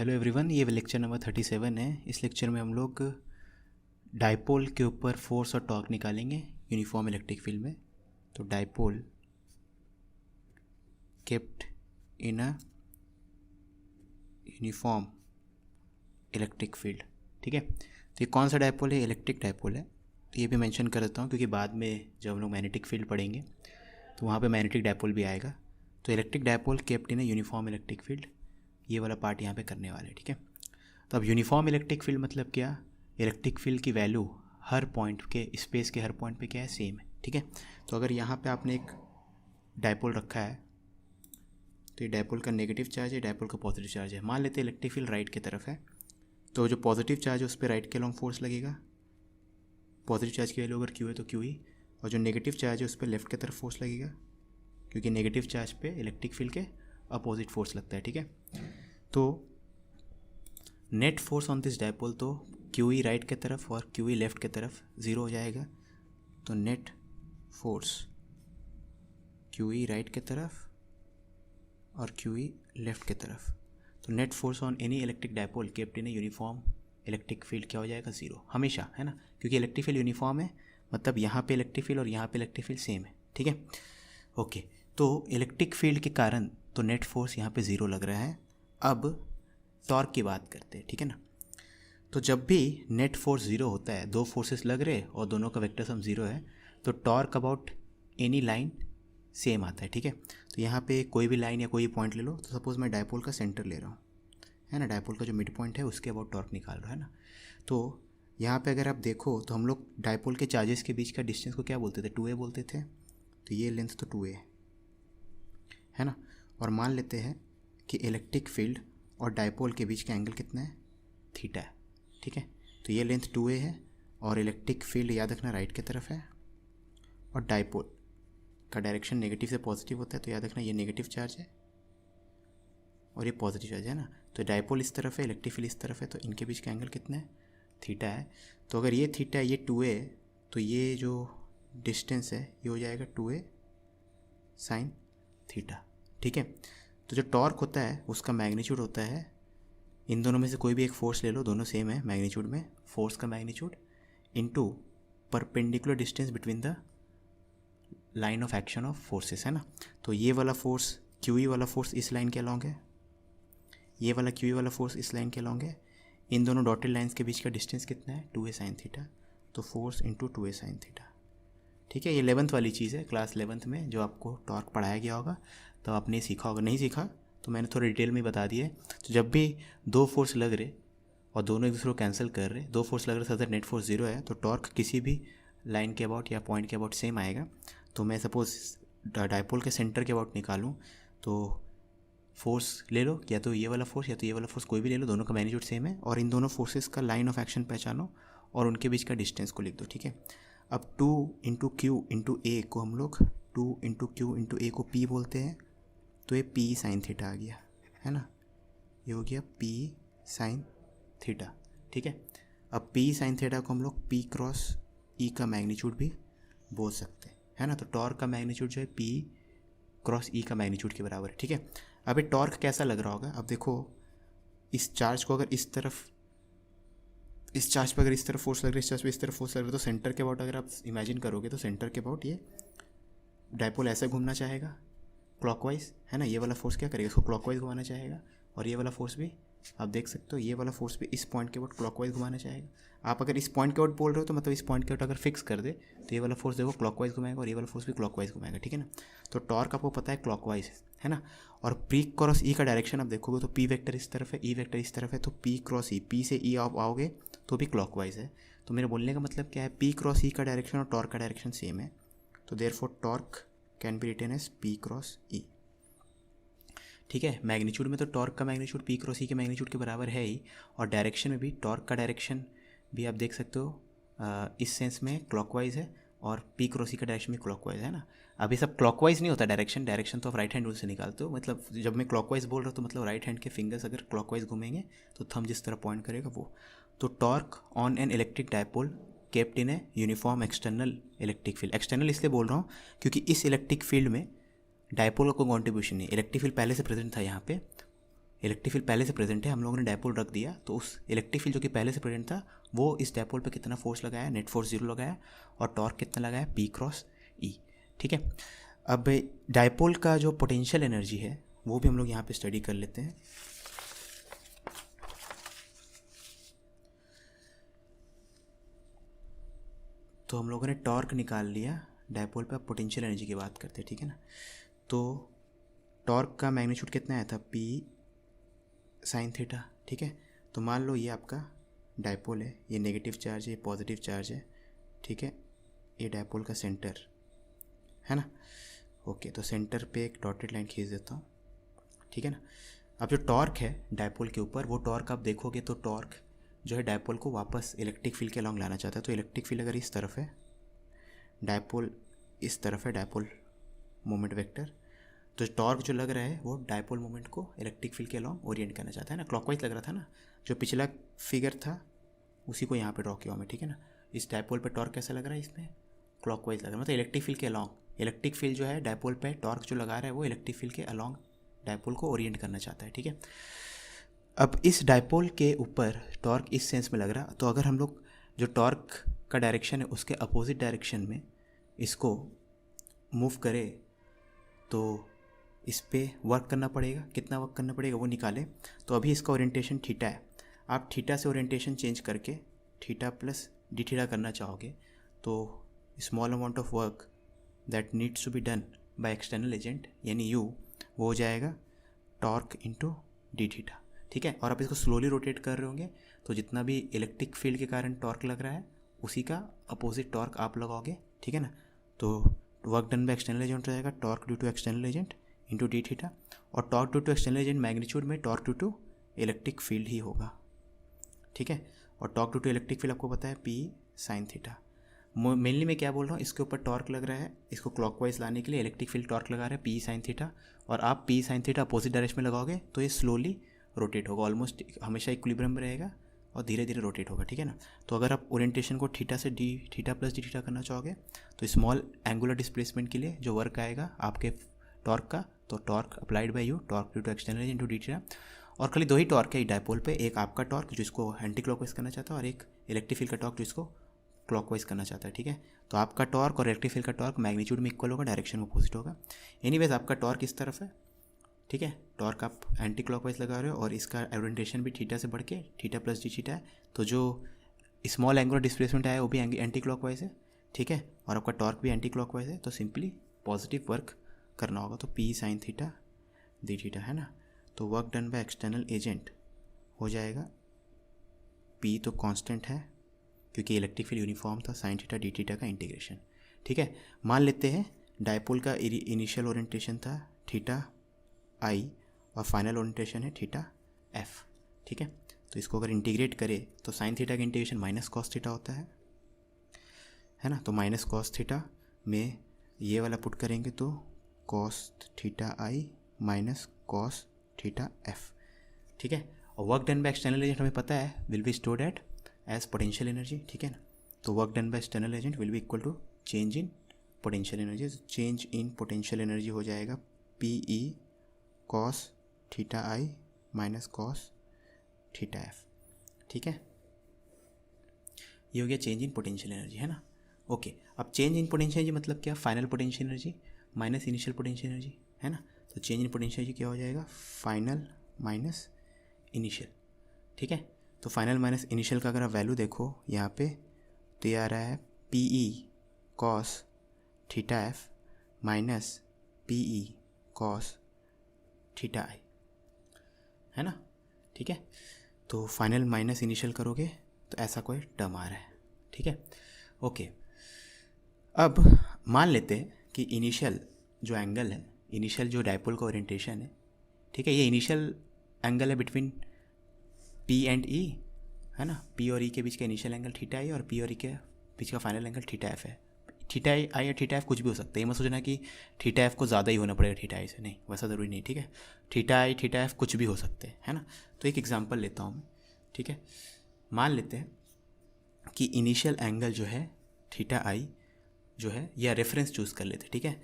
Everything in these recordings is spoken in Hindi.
हेलो एवरीवन, ये लेक्चर नंबर 37 है। इस लेक्चर में हम लोग डाइपोल के ऊपर फोर्स और टॉर्क निकालेंगे यूनिफॉर्म इलेक्ट्रिक फील्ड में। तो dipole kept in a uniform electric field. ठीक है, तो ये कौन सा डाइपोल है? इलेक्ट्रिक डाइपोल है। तो ये भी मेंशन कर देता हूँ क्योंकि बाद में जब हम लोग मैग्नेटिक फील्ड पढ़ेंगे तो वहाँ पे मैग्नेटिक डाइपोल भी आएगा। तो electric dipole kept in a uniform electric field, ये वाला पार्ट यहाँ पे करने वाले हैं। ठीक है, तो अब यूनिफॉर्म इलेक्ट्रिक फील्ड मतलब क्या? इलेक्ट्रिक फील्ड की वैल्यू हर पॉइंट के, स्पेस के हर पॉइंट पे क्या है? सेम है। ठीक है, तो अगर यहाँ पे आपने एक डाइपोल रखा है तो ये डाइपोल का नेगेटिव चार्ज है, डाइपोल का पॉजिटिव चार्ज है। मान लेते हैं इलेक्ट्रिक फील्ड राइट की तरफ है, तो जो पॉजिटिव चार्ज है उस पर राइट के लॉन्ग फोर्स लगेगा। पॉजिटिव चार्ज की वैल्यू अगर क्यू है तो क्यू ही, और जो नेगेटिव चार्ज है उस पर लेफ्ट की तरफ फोर्स लगेगा, क्योंकि नेगेटिव चार्ज पे इलेक्ट्रिक फील्ड के अपोजिट फोर्स लगता है। ठीक है, तो net force on this dipole तो क्यू ई राइट के तरफ और क्यू ई लेफ्ट के तरफ ज़ीरो हो जाएगा। तो net force Q E right के तरफ और क्यू ई लेफ्ट के तरफ, तो net force on any electric dipole kept in a uniform electric field क्या हो जाएगा? ज़ीरो हमेशा, है ना, क्योंकि इलेक्ट्रिक फील्ड यूनिफॉर्म है, मतलब यहाँ पे इलेक्ट्रिक फील्ड और यहाँ पे इलेक्ट्रिक फील्ड सेम है। ठीक है, ओके, तो इलेक्ट्रिक फील्ड के कारण तो नेट फोर्स यहाँ पे ज़ीरो लग रहा है। अब टॉर्क की बात करते हैं। ठीक है ना, तो जब भी नेट फोर्स ज़ीरो होता है, दो फोर्सेस लग रहे और दोनों का वेक्टर सम ज़ीरो है, तो torque about any line same आता है। ठीक है, तो यहाँ पे कोई भी लाइन या कोई पॉइंट ले लो। तो सपोज़ मैं डाइपोल का सेंटर ले रहा हूँ, है ना, डाइपोल का जो मिड पॉइंट है उसके अबाउट टॉर्क निकाल रहा है ना। तो यहाँ पे अगर आप देखो तो हम लोग डाइपोल के चार्जेस के बीच का डिस्टेंस को क्या बोलते थे? 2a बोलते थे। तो ये लेंथ तो 2a है ना, और मान लेते हैं कि इलेक्ट्रिक फील्ड और डाइपोल के बीच का एंगल कितना है? थीटा है। ठीक है, तो ये लेंथ 2a है और इलेक्ट्रिक फील्ड याद रखना राइट की तरफ है, और डाइपोल का डायरेक्शन नेगेटिव से पॉजिटिव होता है, तो याद रखना ये नेगेटिव चार्ज है और ये पॉजिटिव चार्ज है ना। तो डाइपोल इस तरफ है, इलेक्ट्रिक फील्ड इस तरफ है, तो इनके बीच का एंगल कितना है? थीटा है। तो अगर ये थीटा है, ये 2a, तो ये जो डिस्टेंस है ये हो जाएगा 2a साइन थीटा। ठीक है, तो जो टॉर्क होता है उसका मैग्नीट्यूड होता है, इन दोनों में से कोई भी एक फोर्स ले लो, दोनों सेम है मैग्नीट्यूड में, फोर्स का magnitude into perpendicular distance between the line of action of forces, है ना। तो ये वाला फोर्स क्यू ई वाला फोर्स इस लाइन के अलॉन्ग है, ये वाला क्यू ई वाला फोर्स इस लाइन के अलॉन्ग है। इन दोनों डॉटेड लाइन्स के बीच का डिस्टेंस कितना है? 2a sine theta. तो force into 2a sine theta. ठीक है, ये 11th वाली चीज़ है, क्लास 11th में जो आपको टॉर्क पढ़ाया गया होगा, तो आपने सीखा होगा। नहीं सीखा तो मैंने थोड़ा डिटेल में बता दिया है। तो जब भी दो फोर्स लग रहे और दोनों एक दूसरे को कैंसिल कर रहे, दो फोर्स लग रहे, अगर नेट फोर्स ज़ीरो है, तो टॉर्क किसी भी लाइन के अबाउट या पॉइंट के अबाउट सेम आएगा। तो मैं सपोज डाइपोल के सेंटर के अबाउट निकालूँ तो फोर्स ले लो, या तो ये वाला फोर्स या तो ये वाला फोर्स, कोई भी ले लो, दोनों का मैग्नीट्यूड सेम है, और इन दोनों फोर्सेस का लाइन ऑफ एक्शन पहचानो और उनके बीच का डिस्टेंस को लिख दो। ठीक है, अब 2 इंटू क्यू इंटू ए को हम लोग 2 इंटू क्यू इंटू ए को पी बोलते हैं, तो ये पी साइन थीटा आ गया, है ना, ये हो गया पी साइन थीटा। ठीक है, अब पी साइन थीटा को हम लोग पी क्रॉस ई का मैग्नीट्यूड भी बोल सकते हैं, है ना। तो टॉर्क का मैग्नीट्यूड जो है पी क्रॉस ई का मैग्नीट्यूड के बराबर है। ठीक है, अब ये टॉर्क कैसा लग रहा होगा? अब देखो, इस चार्ज को अगर इस तरफ, इस चार्ज पर अगर इस तरफ फोर्स लग रहा है, इस चार्ज पे इस तरफ फोर्स लग रहा है, तो सेंटर के अबाउट अगर आप इमेजिन करोगे तो सेंटर के अबाउट ये डाइपोल ऐसे घूमना चाहेगा क्लॉकवाइज, है ना। ये वाला फोर्स क्या करेगा? इसको क्लॉकवाइज घुमाना चाहेगा, और ये वाला फोर्स भी आप देख सकते हो, ये वाला फोर्स भी इस पॉइंट के अबाउट क्लॉकवाइज घुमाना चाहेगा। आप अगर इस पॉइंट के अबाउट बोल रहे हो तो मतलब इस पॉइंट के अबाउट अगर फिक्स कर दे तो ये वाला फोर्स देखो क्लॉकवाइज घुमाएगा और ये वाला फोर्स भी क्लॉकवाइज घुमाएगा। ठीक है ना, तो टॉर्क आपको पता है क्लॉकवाइज है ना। और पी क्रॉस ई का डायरेक्शन आप देखोगे तो पी वेक्टर इस तरफ है, ई वेक्टर इस तरफ है, तो पी क्रॉस ई, पी से ई आप आओगे तो भी क्लॉकवाइज है। तो मेरे बोलने का मतलब क्या है? पी क्रॉस ई का डायरेक्शन और टॉर्क का डायरेक्शन सेम है, तो therefore torque can be written as P cross E. ठीक है, मैग्नीट्यूड में तो टॉर्क का मैग्नीट्यूड पी क्रॉस ई के मैग्नीट्यूड के बराबर है ही, और डायरेक्शन में भी टॉर्क का डायरेक्शन भी आप देख सकते हो इस सेंस में क्लॉकवाइज है, और पी क्रॉस ई का डायरेक्शन भी क्लॉकवाइज है ना। अभी सब क्लॉकवाइज नहीं होता डायरेक्शन, डायरेक्शन तो आप राइट हैंड रूल से निकालते हो। मतलब जब मैं क्लॉकवाइज बोल रहा हूँ तो मतलब राइट हैंड के फिंगर्स अगर क्लॉकवाइज घूमेंगे तो थंब जिस तरह पॉइंट करेगा वो। तो torque on an electric dipole kept in a uniform external electric field. External इसलिए बोल रहा हूँ क्योंकि इस इलेक्ट्रिक फील्ड में डाइपोल का कोई कॉन्ट्रीब्यूशन नहीं, इलेक्ट्रिक फील्ड पहले से प्रेजेंट था यहाँ पे, इलेक्ट्रिक फील्ड पहले से प्रेजेंट है, हम लोगों ने डायपोल रख दिया, तो उस इलेक्ट्रिक फील्ड जो कि पहले से प्रेजेंट था वो इस डायपोल पे कितना फोर्स लगाया, नेट फोर्स 0 लगाया, और टॉर्क कितना लगाया, P क्रॉस E। ठीक है, अब डायपोल का जो पोटेंशियल एनर्जी है वो भी हम लोग यहाँ पे स्टडी कर लेते हैं। तो हम लोगों ने टॉर्क निकाल लिया डायपोल पे, अब पोटेंशियल एनर्जी की बात करते हैं। ठीक है ना, तो टॉर्क का मैग्नीट्यूड कितना आया था, P साइन थीटा। ठीक है, तो मान लो ये आपका डायपोल है, ये नेगेटिव चार्ज है, ये पॉजिटिव चार्ज है। ठीक है, ये डायपोल का सेंटर है ना। ओके, तो सेंटर पे एक डॉटेड लाइन खींच देता हूँ। ठीक है ना, अब जो टॉर्क है डायपोल के ऊपर, वो टॉर्क आप देखोगे तो टॉर्क जो है डायपोल को वापस इलेक्ट्रिक फील्ड के अलॉन्ग लाना चाहता है। तो इलेक्ट्रिक फील्ड अगर इस तरफ है, डायपोल इस तरफ है, डायपोल मोमेंट वेक्टर, तो टॉर्क जो लग रहा है वो डायपोल मोमेंट को इलेक्ट्रिक फील्ड के अलॉन्ग ओरिएंट करना चाहता है ना। क्लॉकवाइज लग रहा था ना, जो पिछला फिगर था उसी को यहाँ पे ड्रॉ किया हूँ मैं। ठीक है ना, इस डायपोल पे टॉर्क कैसा लग रहा है, इसमें क्लॉकवाइज लग रहा है, मतलब इलेक्ट्रिक फील्ड के अलॉन्ग। इलेक्ट्रिक फील्ड जो है डायपोल पे टॉर्क जो लगा रहा है वो इलेक्ट्रिक फील्ड के अलॉन्ग डायपोल को ओरिएंट करना चाहता है। ठीक है, अब इस डायपोल के ऊपर टॉर्क इस सेंस में लग रहा, तो अगर हम लोग जो टॉर्क का डायरेक्शन है उसके अपोजिट डायरेक्शन में इसको मूव करें तो इस पे वर्क करना पड़ेगा। कितना वर्क करना पड़ेगा वो निकालें। तो अभी इसका ओरिएंटेशन थीटा है, आप थीटा से ओरिएंटेशन चेंज करके थीटा प्लस डी थीटा करना चाहोगे, तो small amount of work that needs to be done by external agent यानी यू, वो हो जाएगा टॉर्क इंटू डी थीटा। ठीक है, और आप इसको स्लोली रोटेट कर रहे होंगे तो जितना भी इलेक्ट्रिक फील्ड के कारण टॉर्क लग रहा है उसी का अपोजिट टॉर्क आप लगाओगे। ठीक है ना, तो work done by external agent हो जाएगा torque due to external agent into d theta, और torque due to external agent magnitude में torque due to electric field ही होगा। ठीक है, और torque due to electric field आपको पता है P साइन थीटा। मेनली मैं क्या बोल रहा हूँ, इसके ऊपर टॉर्क लग रहा है, इसको क्लॉकवाइज लाने के लिए इलेक्ट्रिक फील्ड टॉर्क लगा रहा है P साइन थीटा, और आप P sine theta opposite direction में लगाओगे तो ये स्लोली रोटेट होगा, ऑलमोस्ट हमेशा इक्विलिब्रियम में रहेगा और धीरे धीरे रोटेट होगा। ठीक है ना, तो अगर आप ओरिएंटेशन को थीटा से D theta plus d theta करना चाहोगे तो स्मॉल एंगुलर डिस्प्लेसमेंट के लिए जो वर्क आएगा आपके टॉर्क का, तो torque applied by you, torque due to external into d theta. और खाली दो ही टॉर्क है डायपोल पे, एक आपका टॉर्क जो इसको एंटी क्लॉकवाइज करना चाहता है और एक इलेक्ट्रिक फील्ड का टॉर्क जो इसको क्लॉकवाइज करना चाहता है। ठीक है, तो आपका टॉर्क और इलेक्ट्रिक फील्ड का टॉर्क मैग्नीट्यूड में इक्वल होगा, डायरेक्शन में अपोजिट होगा। एनीवेज आपका टॉर्क इस तरफ है। ठीक है, टॉर्क आप एंटी क्लॉकवाइज लगा रहे हो और इसका ओरिएंटेशन भी थीटा से बढ़ के थीटा प्लस डी थीटा है, तो जो स्मॉल एंगुलर डिस्प्लेसमेंट आया वो भी एंटी क्लॉकवाइज है। ठीक है, और आपका टॉर्क भी एंटी क्लॉकवाइज है, तो सिंपली पॉजिटिव वर्क करना होगा, तो P sine theta D theta है ना। तो work done by external agent हो जाएगा, P तो कांस्टेंट है क्योंकि इलेक्ट्रिक फील्ड यूनिफॉर्म था, साइन थीटा डी थीटा का इंटीग्रेशन। ठीक है, मान लेते हैं डायपोल का इनिशियल ओरिएंटेशन था थीटा आई और फाइनल ओरिएंटेशन है थीटा एफ। ठीक है, तो इसको अगर इंटीग्रेट करें तो साइन थीटा का इंटीग्रेशन माइनस कॉस थीटा होता है ना। तो माइनस कॉस थीटा में ये वाला पुट करेंगे तो cos theta i minus cos theta f. ठीक है, और work done by external agent हमें पता है will be stored at as potential energy. ठीक है ना, तो work done by external agent will be equal to change in potential energy. Change in potential energy हो जाएगा PE cos theta i minus cos theta f. ठीक है, ये हो गया चेंज इन पोटेंशियल एनर्जी है ना। ओके, अब चेंज इन पोटेंशियल एनर्जी मतलब क्या, final potential energy minus initial potential energy है ना। तो चेंज इन पोटेंशियल एनर्जी क्या हो जाएगा, फाइनल माइनस इनिशियल। ठीक है, तो फाइनल माइनस इनिशियल का अगर आप वैल्यू देखो यहाँ पे तो ये आ रहा है PE cos theta F minus PE cos theta I है ना। ठीक है, तो फाइनल माइनस इनिशियल करोगे तो ऐसा कोई टर्म आ रहा है। ठीक है, ओके, अब मान लेते हैं कि इनिशियल जो एंगल है, इनिशियल जो डायपोल का ओरिएंटेशन है, ठीक है, ये इनिशियल एंगल है बिटवीन P एंड E है ना। P और E के बीच का इनिशियल एंगल थीटा आई और P और E के बीच का फाइनल एंगल थीटा एफ है। थीटा आई या थीटा एफ कुछ भी हो सकता है, ये मत सोचना कि थीटा एफ को ज़्यादा ही होना पड़ेगा थीटा आई से, नहीं, वैसा ज़रूरी नहीं। ठीक है, थीटा आई थीटा एफ कुछ भी हो सकते हैं है ना। तो एक एग्जांपल लेता हूँ मैं। ठीक है, मान लेते हैं कि इनिशियल एंगल जो है थीटा आई जो है, या रेफरेंस चूज़ कर लेते हैं। ठीक है,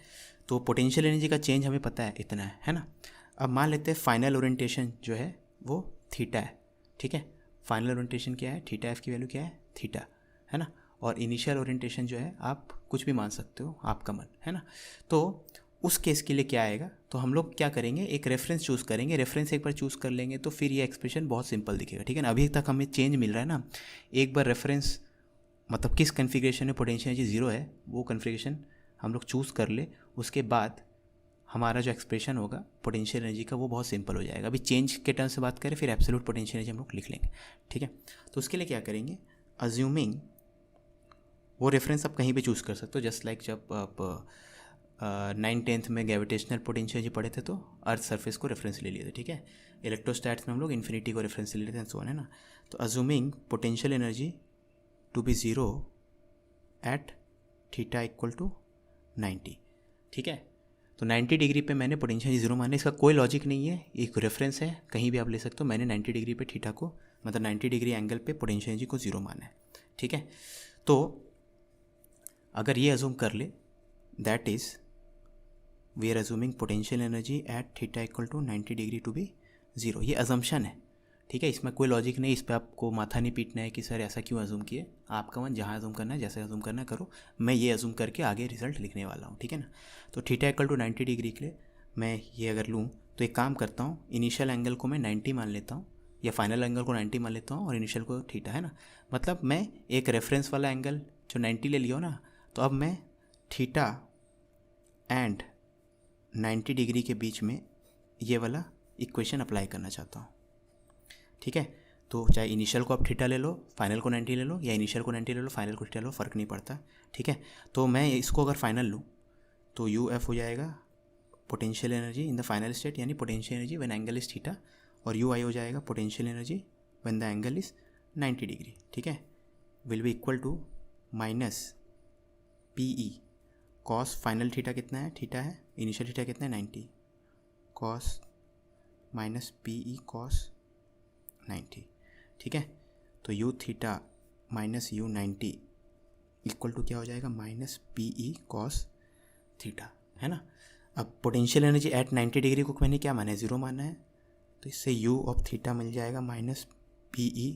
तो पोटेंशियल एनर्जी का चेंज हमें पता है इतना है ना। अब मान लेते हैं फाइनल ओरिएंटेशन जो है वो थीटा है, ठीक है। फाइनल ओरिएंटेशन क्या है, थीटा एफ की वैल्यू क्या है, थीटा, है ना। और इनिशियल ओरिएंटेशन जो है आप कुछ भी मान सकते हो, आपका मन, है ना। तो उस केस के लिए क्या आएगा, तो हम लोग क्या करेंगे, एक रेफरेंस चूज़ करेंगे। रेफरेंस एक बार चूज़ कर लेंगे तो फिर ये एक्सप्रेशन बहुत सिंपल दिखेगा, ठीक है ना। अभी तक हमें चेंज मिल रहा है ना, एक बार रेफरेंस मतलब किस कन्फिग्रेशन में पोटेंशियल एनर्जी ज़ीरो है वो कन्फिग्रेशन हम लोग चूज़ कर ले, उसके बाद हमारा जो एक्सप्रेशन होगा पोटेंशियल एनर्जी का वो बहुत सिंपल हो जाएगा। अभी चेंज के टर्म से बात करें, फिर एब्सोल्यूट पोटेंशियल एनर्जी हम लोग लिख लेंगे, ठीक है। तो उसके लिए क्या करेंगे, अज्यूमिंग वो रेफरेंस आप कहीं भी चूज़ कर सकते हो, जस्ट लाइक जब आप 9th-10th में ग्रेविटेशनल पोटेंशियल एनर्जी पढ़े थे तो अर्थ सरफेस को रेफरेंस ले लिए थे, ठीक है। इलेक्ट्रोस्टैट्स में हम लोग इन्फिनिटी को रेफरेंस ले लेते हैं, सो है ना। तो assuming potential energy to be zero at theta equal to 90, ठीक है। तो 90 डिग्री पे मैंने पोटेंशियल एनर्जी ज़ीरो माना, इसका कोई लॉजिक नहीं है, एक रेफरेंस है, कहीं भी आप ले सकते हो। मैंने 90 डिग्री पे थीटा को मतलब 90 डिग्री एंगल पे पोटेंशियल एनर्जी को ज़ीरो माना है, ठीक है। तो अगर ये अज्यूम कर ले, that is we are assuming potential energy at theta equal to 90 degree to be zero, ये अजम्पशन है, ठीक है। इसमें कोई लॉजिक नहीं, इस पर आपको माथा नहीं पीटना है कि सर ऐसा क्यों अज्यूम किए। आपका मन जहाँ अज्यूम करना है, जैसे अज्यूम करना करो, मैं ये अज्यूम करके आगे रिजल्ट लिखने वाला हूँ, ठीक है ना। तो थीटा इक्वल टू 90 डिग्री के लिए मैं ये अगर लूँ तो एक काम करता हूँ, इनिशियल एंगल को मैं 90 मान लेता हूँ, या फाइनल एंगल को 90 मान लेता हूँ और इनिशियल को थीटा, है ना। मतलब मैं एक रेफरेंस वाला एंगल जो 90 ले लिया हो ना, तो अब मैं थीटा एंड 90 डिग्री के बीच में ये वाला इक्वेशन अप्लाई करना चाहता हूँ, ठीक है। तो चाहे इनिशियल को आप थीटा ले लो, फाइनल को 90 ले लो, या इनिशियल को 90 ले लो, फाइनल को थीटा ले लो, फ़र्क नहीं पड़ता, ठीक है। तो मैं इसको अगर फाइनल लूँ तो यू एफ हो जाएगा potential energy in the final state, यानी potential energy when angle is theta, और यू आई हो जाएगा potential energy when the angle is 90 degree, ठीक है। Will be equal to minus P E cos final theta कितना है, थीटा है, इनिशियल थीटा कितना है 90, cos minus P E cos 90, ठीक है। तो U theta minus U 90 equal to क्या हो जाएगा, minus P E cos theta, है ना। अब पोटेंशियल एनर्जी एट 90 डिग्री को मैंने क्या माना है, ज़ीरो माना है, तो इससे यू ऑफ थीटा मिल जाएगा minus P E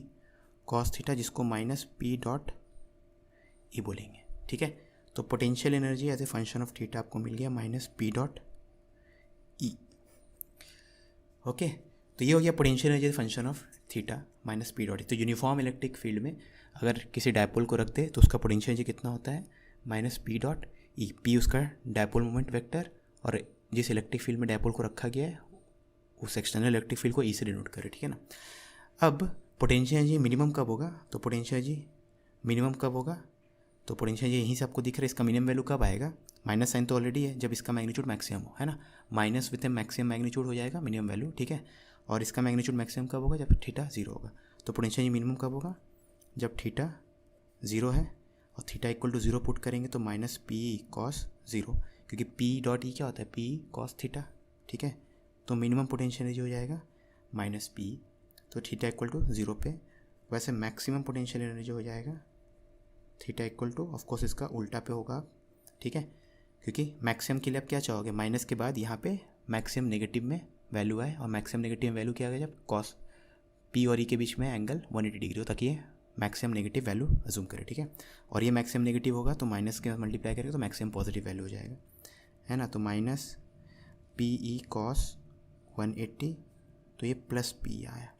cos theta, जिसको माइनस पी डॉट ई बोलेंगे, ठीक है। तो potential energy as a function of theta आपको मिल गया minus P dot E, okay. तो ये हो गया potential energy as a function of theta minus P dot E. तो यूनिफॉर्म इलेक्ट्रिक फील्ड में अगर किसी डायपोल को रखते तो उसका पोटेंशियल एनर्जी कितना होता है, माइनस पी डॉट ई। पी उसका डायपोल मोमेंट वेक्टर, और जिस इलेक्ट्रिक फील्ड में डायपोल को रखा गया है उस एक्सटर्नल इलेक्ट्रिक फील्ड को ई से डिनोट करें, ठीक है ना। अब पोटेंशियल एनर्जी मिनिमम कब होगा, तो पोटेंशियल एनर्जी मिनिमम कब होगा, तो पोटेंशियल एनर्जी यहीं से आपको दिख रहा है, इसका मिनिमम वैल्यू कब आएगा, माइनस साइन तो ऑलरेडी है, जब इसका मैग्नीट्यूड मैक्सिमम हो, है ना। Minus with A maximum magnitude हो जाएगा मिनिमम वैल्यू, ठीक है। और इसका मैग्नीट्यूड मैक्सिमम कब होगा, जब थीटा ज़ीरो होगा। तो पोटेंशियल एनर्जी मिनिमम कब होगा, जब थीटा ज़ीरो है, और theta equal to zero put करेंगे तो माइनस पी कॉस ज़ीरो, क्योंकि पी डॉट ई क्या होता है, पी कॉस थीटा, ठीक है। तो मिनिमम पोटेंशियल एनर्जी हो जाएगा माइनस पी, तो थीटा इक्वल टू ज़ीरो पे। वैसे मैक्सिमम पोटेंशियल एनर्जी हो जाएगा थीटा इक्वल टू, ऑफकोर्स इसका उल्टा पे होगा, ठीक है, क्योंकि मैक्सिमम के लिए आप क्या चाहोगे, माइनस के बाद यहाँ पे मैक्सिमम नेगेटिव में वैल्यू आए, और मैक्सिमम नेगेटिव में वैल्यू क्या आ गया, जब कॉस पी और ई के बीच में एंगल 180 डिग्री हो, ताकि ये मैक्सिमम नेगेटिव वैल्यू अज्यूम करें, ठीक है। और ये मैक्सिमम नेगेटिव होगा तो माइनस के मल्टीप्लाई करेंगे तो मैक्सिमम पॉजिटिव वैल्यू हो जाएगा, है ना। तो माइनस पी ई कॉस 180, तो ये प्लस पी आया,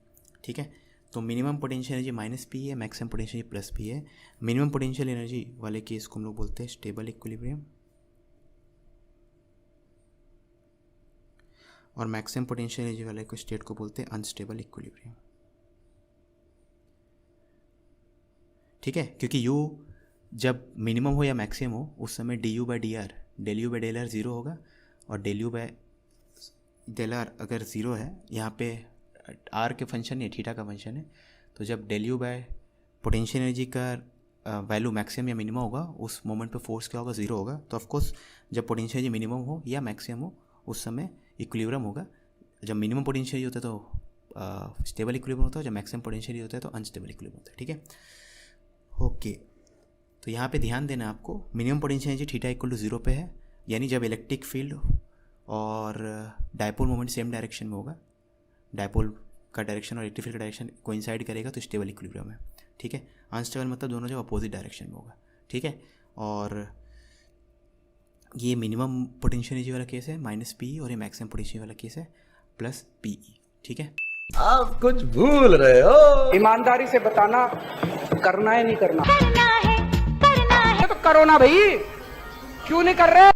ठीक है। तो minimum potential energy minus P है, maximum potential energy plus P है। मिनिमम पोटेंशियल एनर्जी वाले केस को हम लोग बोलते हैं स्टेबल इक्विलिब्रियम, और मैक्सिमम पोटेंशियल एनर्जी वाले को स्टेट को बोलते हैं अनस्टेबल इक्विलिब्रियम, ठीक है। क्योंकि यू जब मिनिमम हो या मैक्सिमम हो उस समय D U by D R, del U by del R zero होगा, और del U by del R अगर ज़ीरो है, यहाँ पे आर के फंक्शन है, थीटा का फंक्शन है, तो जब del U by potential energy का वैल्यू मैक्सिमम या मिनिमम होगा उस मोमेंट पे फोर्स क्या होगा, ज़ीरो होगा। तो ऑफकोर्स जब पोटेंशियल एनर्जी मिनिमम हो या मैक्सिमम हो उस समय इक्विलिब्रियम होगा। जब मिनिमम पोटेंशियल एनर्जी होता है तो स्टेबल इक्विलिब्रियम होता है, जब मैक्सिमम पोटेंशियल एनर्जी होता है तो अनस्टेबल इक्विलिब्रियम होता है, ठीक है। ओके, तो यहाँ पे ध्यान देना आपको, minimum potential energy theta equal to zero पे है, यानी जब इलेक्ट्रिक फील्ड और डायपोल मोमेंट सेम डायरेक्शन में होगा, डायपोल का डायरेक्शन और इलेक्ट्रिक फील्ड का डायरेक्शन कोइंसाइड करेगा तो स्टेबल इक्विलिब्रियम है, ठीक है। अनस्टेबल मतलब दोनों जब अपोजिट डायरेक्शन में होगा, ठीक है। और ये मिनिमम पोटेंशियल एनर्जी वाला केस है -P, और ये मैक्सिमम पोटेंशियल वाला केस है +PE, ठीक है। आप कुछ भूल रहे हो। ईमानदारी से बताना, करना है नहीं करना? करना है तो करो ना भाई, क्यों नहीं कर रहे?